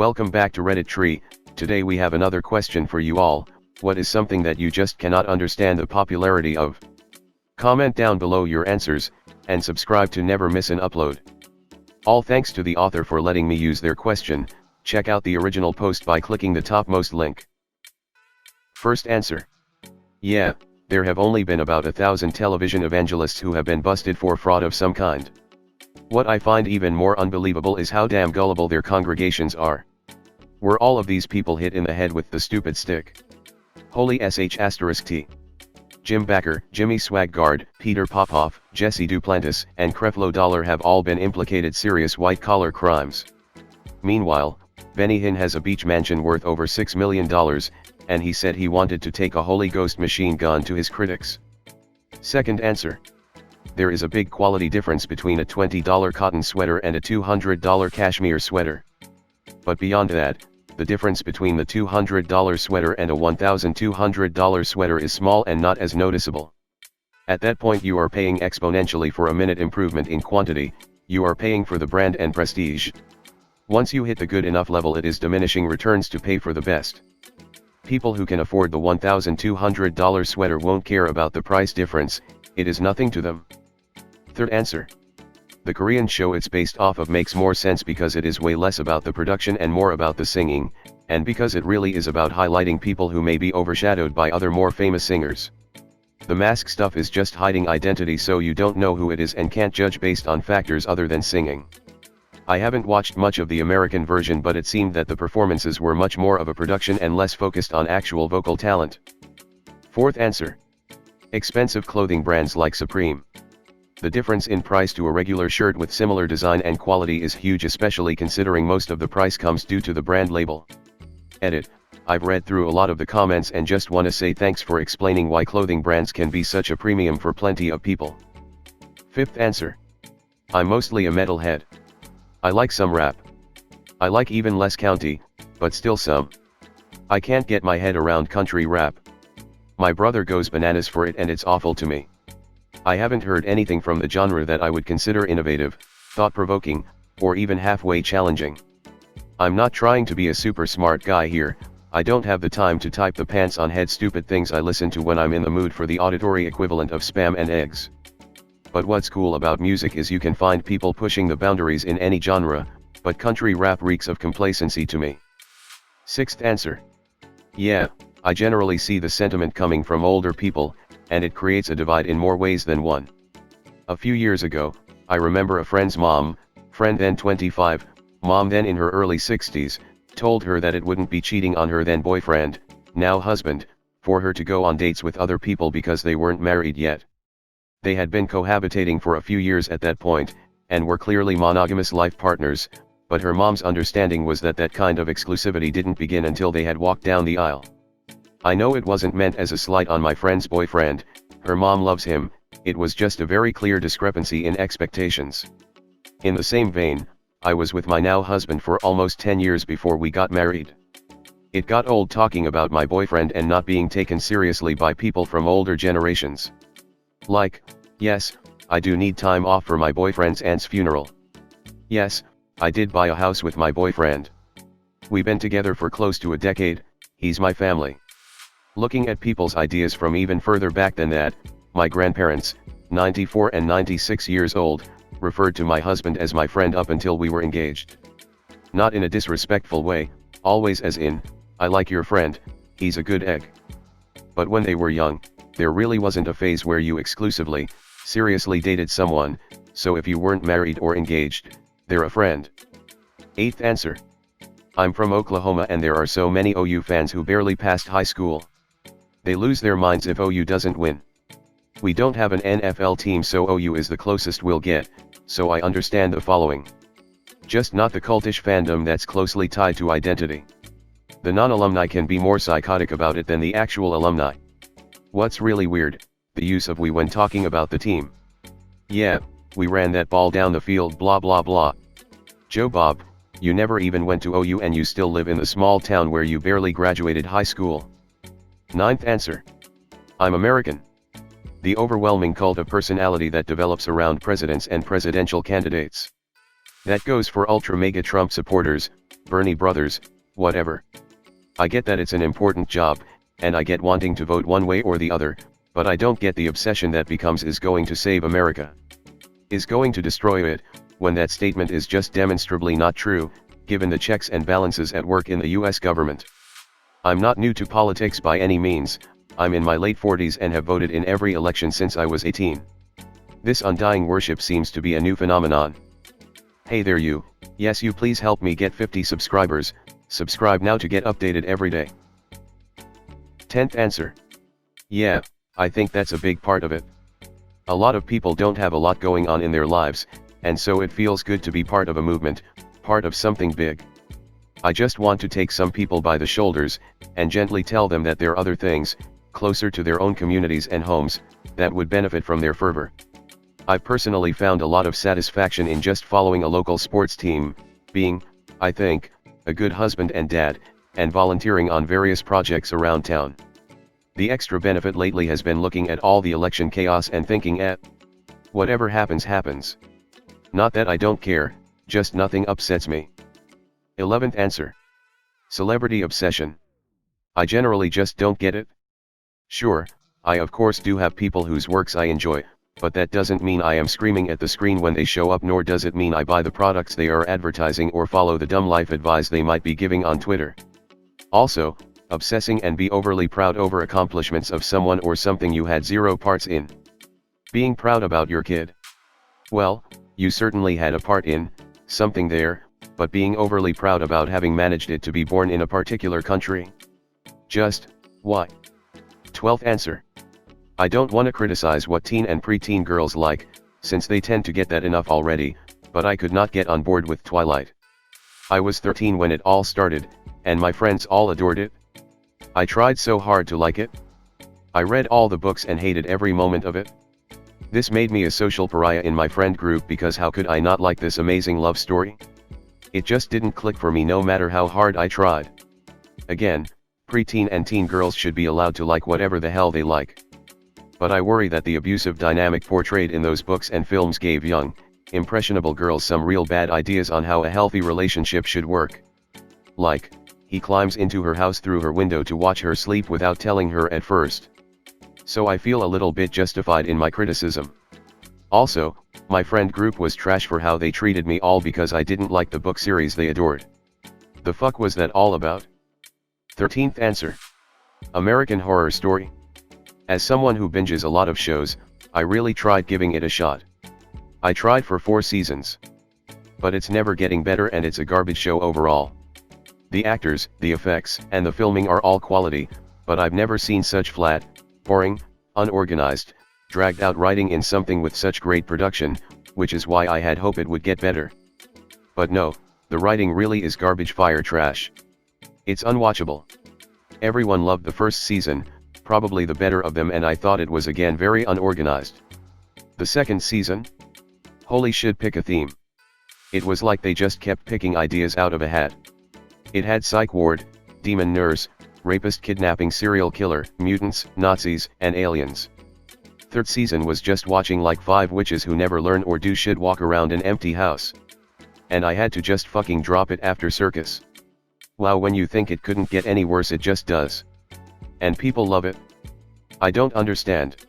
Welcome back to Reddit Tree. Today we have another question for you all. What is something that you just cannot understand the popularity of? Comment down below your answers, and subscribe to never miss an upload. All thanks to the author for letting me use their question. Check out the original post by clicking the topmost link. First answer. Yeah, there have only been about 1,000 television evangelists who have been busted for fraud of some kind. What I find even more unbelievable is how damn gullible their congregations are. Were all of these people hit in the head with the stupid stick? Holy sh*t. Jim Bakker, Jimmy Swaggart, Peter Popoff, Jesse Duplantis, and Creflo Dollar have all been implicated serious white-collar crimes. Meanwhile, Benny Hinn has a beach mansion worth over $6 million, and he said he wanted to take a Holy Ghost machine gun to his critics. Second answer. There is a big quality difference between a $20 cotton sweater and a $200 cashmere sweater. But beyond that, the difference between the $200 sweater and a $1,200 sweater is small and not as noticeable. At that point you are paying exponentially for a minute improvement in quantity, you are paying for the brand and prestige. Once you hit the good enough level, it is diminishing returns to pay for the best. People who can afford the $1,200 sweater won't care about the price difference, it is nothing to them. Third answer. The Korean show it's based off of makes more sense because it is way less about the production and more about the singing, and because it really is about highlighting people who may be overshadowed by other more famous singers. The mask stuff is just hiding identity so you don't know who it is and can't judge based on factors other than singing. I haven't watched much of the American version, but it seemed that the performances were much more of a production and less focused on actual vocal talent. Fourth answer. Expensive clothing brands like Supreme. The difference in price to a regular shirt with similar design and quality is huge, especially considering most of the price comes due to the brand label. Edit. I've read through a lot of the comments and just want to say thanks for explaining why clothing brands can be such a premium for plenty of people. Fifth answer. I'm mostly a metalhead. I like some rap. I like even less country, but still some. I can't get my head around country rap. My brother goes bananas for it and it's awful to me. I haven't heard anything from the genre that I would consider innovative, thought-provoking, or even halfway challenging. I'm not trying to be a super smart guy here, I don't have the time to type the pants on head stupid things I listen to when I'm in the mood for the auditory equivalent of spam and eggs. But what's cool about music is you can find people pushing the boundaries in any genre, but country rap reeks of complacency to me. Sixth answer. Yeah, I generally see the sentiment coming from older people, and it creates a divide in more ways than one. A few years ago, I remember a friend's mom, friend then 25, mom then in her early 60s, told her that it wouldn't be cheating on her then boyfriend, now husband, for her to go on dates with other people because they weren't married yet. They had been cohabitating for a few years at that point, and were clearly monogamous life partners, but her mom's understanding was that that kind of exclusivity didn't begin until they had walked down the aisle. I know it wasn't meant as a slight on my friend's boyfriend, her mom loves him, it was just a very clear discrepancy in expectations. In the same vein, I was with my now husband for almost 10 years before we got married. It got old talking about my boyfriend and not being taken seriously by people from older generations. Like, yes, I do need time off for my boyfriend's aunt's funeral. Yes, I did buy a house with my boyfriend. We've been together for close to a decade, he's my family. Looking at people's ideas from even further back than that, my grandparents, 94 and 96 years old, referred to my husband as my friend up until we were engaged. Not in a disrespectful way, always as in, I like your friend, he's a good egg. But when they were young, there really wasn't a phase where you exclusively, seriously dated someone, so if you weren't married or engaged, they're a friend. Eighth answer. I'm from Oklahoma and there are so many OU fans who barely passed high school. They lose their minds if OU doesn't win. We don't have an NFL team, so OU is the closest we'll get, so I understand the following. Just not the cultish fandom that's closely tied to identity. The non-alumni can be more psychotic about it than the actual alumni. What's really weird, the use of we when talking about the team. Yeah, we ran that ball down the field blah blah blah. Joe Bob, you never even went to OU and you still live in the small town where you barely graduated high school. Ninth answer. I'm American. The overwhelming cult of personality that develops around presidents and presidential candidates. That goes for ultra mega Trump supporters, Bernie Brothers, whatever. I get that it's an important job, and I get wanting to vote one way or the other, but I don't get the obsession that becomes is going to save America. Is going to destroy it, when that statement is just demonstrably not true, given the checks and balances at work in the US government. I'm not new to politics by any means, I'm in my late 40s and have voted in every election since I was 18. This undying worship seems to be a new phenomenon. Hey there you, yes you please help me get 50 subscribers, subscribe now to get updated every day. 10th answer. Yeah, I think that's a big part of it. A lot of people don't have a lot going on in their lives, and so it feels good to be part of a movement, part of something big. I just want to take some people by the shoulders, and gently tell them that there are other things, closer to their own communities and homes, that would benefit from their fervor. I personally found a lot of satisfaction in just following a local sports team, being, I think, a good husband and dad, and volunteering on various projects around town. The extra benefit lately has been looking at all the election chaos and thinking whatever happens happens. Not that I don't care, just nothing upsets me. 11th answer. Celebrity obsession. I generally just don't get it. Sure, I of course do have people whose works I enjoy, but that doesn't mean I am screaming at the screen when they show up, nor does it mean I buy the products they are advertising or follow the dumb life advice they might be giving on Twitter. Also, obsessing and be overly proud over accomplishments of someone or something you had zero parts in. Being proud about your kid. Well, you certainly had a part in something there, but being overly proud about having managed it to be born in a particular country? Just, why? 12th answer. I don't want to criticize what teen and preteen girls like, since they tend to get that enough already, but I could not get on board with Twilight. I was 13 when it all started, and my friends all adored it. I tried so hard to like it. I read all the books and hated every moment of it. This made me a social pariah in my friend group because how could I not like this amazing love story? It just didn't click for me no matter how hard I tried. Again, preteen and teen girls should be allowed to like whatever the hell they like. But I worry that the abusive dynamic portrayed in those books and films gave young, impressionable girls some real bad ideas on how a healthy relationship should work. Like, he climbs into her house through her window to watch her sleep without telling her at first. So I feel a little bit justified in my criticism. Also, my friend group was trash for how they treated me all because I didn't like the book series they adored. The fuck was that all about? 13th answer. American Horror Story. As someone who binges a lot of shows, I really tried giving it a shot. I tried for 4 seasons. But it's never getting better and it's a garbage show overall. The actors, the effects, and the filming are all quality, but I've never seen such flat, boring, unorganized, dragged out writing in something with such great production, which is why I had hope it would get better. But no, the writing really is garbage fire trash. It's unwatchable. Everyone loved the first season, probably the better of them, and I thought it was again very unorganized. The second season? Holy shit, pick a theme. It was like they just kept picking ideas out of a hat. It had psych ward, demon nurse, rapist, kidnapping, serial killer, mutants, Nazis, and aliens. Third season was just watching like 5 witches who never learn or do shit walk around an empty house. And I had to just fucking drop it after Circus. Wow, when you think it couldn't get any worse it just does. And people love it. I don't understand.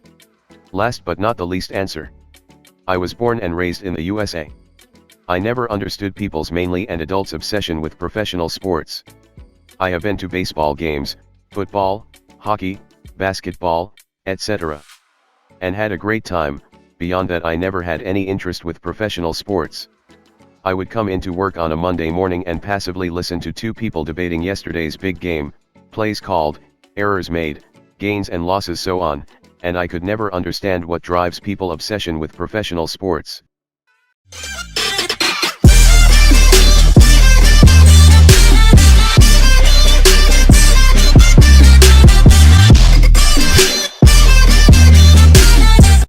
Last but not the least answer. I was born and raised in the USA. I never understood people's, mainly and adults' obsession with professional sports. I have been to baseball games, football, hockey, basketball, etc. and had a great time. Beyond that, I never had any interest with professional sports. I would come into work on a Monday morning and passively listen to 2 people debating yesterday's big game, plays called, errors made, gains and losses, so on, and I could never understand what drives people obsession with professional sports.